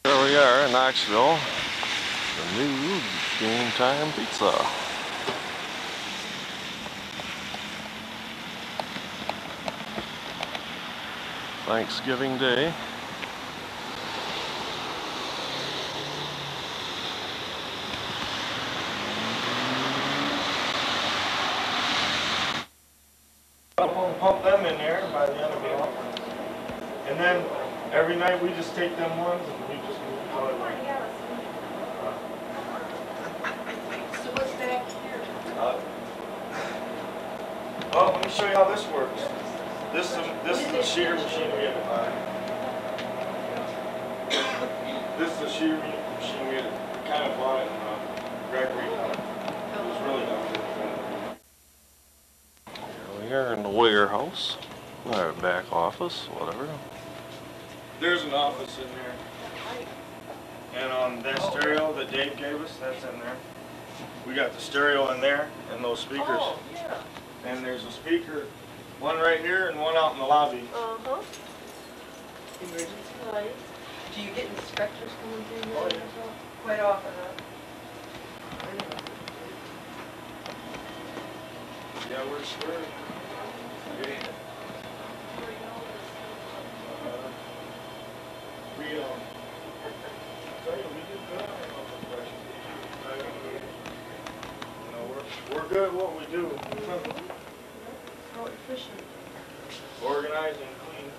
Here we are in Knoxville, the new Game Time Pizza. Thanksgiving Day. We'll pump them in there by the end of the month. And then every night we just take them ones and we just move the toilet. So what's back here? Well, let me show you how this works. This is the shear machine we had to buy. This is the shear machine we kind of bought it in Gregory. It was really not good. We are in the warehouse, our back office, whatever. There's an office in there. And that stereo that Dave gave us, that's in there. We got the stereo in there and those speakers. Oh, yeah. And there's a speaker, one right here and one out in the lobby. Uh-huh. Emergency lights. Do you get inspectors coming through here? Oh, yeah. Quite often, huh? Yeah, we're square. We're good at what we do. So efficient. Organized and clean.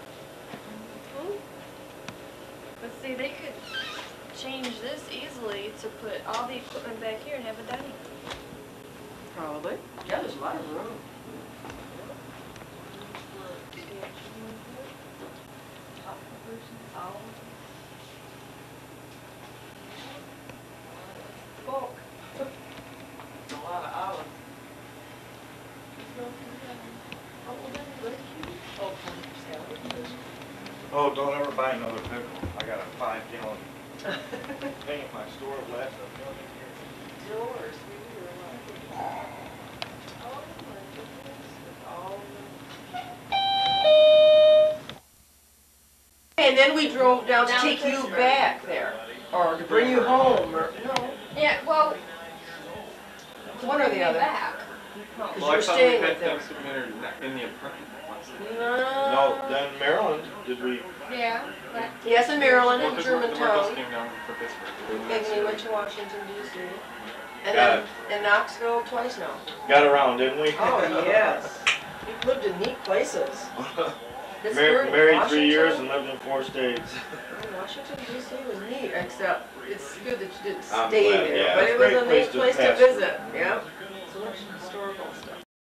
But see, they could change this easily to put all the equipment back here and have a dining room. Probably. Yeah, there's a lot of room. Bulk. A lot of olives. Oh, don't ever buy another pickle. I got a 5-gallon thing at my store left. Yours. And then we drove down to take you back there, or to bring you home, or no, Yeah, well, one or the other. back. Because Well, I you're thought staying we with had them. Thanksgiving dinner in the apartment. No, then Maryland, did we? Yeah, but Yes, in Maryland Well, and because the Marcos Germantown. came down for Pittsburgh. And we went to Washington D.C. And Got then in Knoxville twice now. Got around, didn't we? Oh, yes. We've lived in neat places. Pittsburgh, Married 3 years Washington. and lived in 4 states. Washington D.C. was neat, except it's good that you didn't I'm stay glad, there. yeah, But it's it a was great a place neat to place to pass. visit. Yeah. So much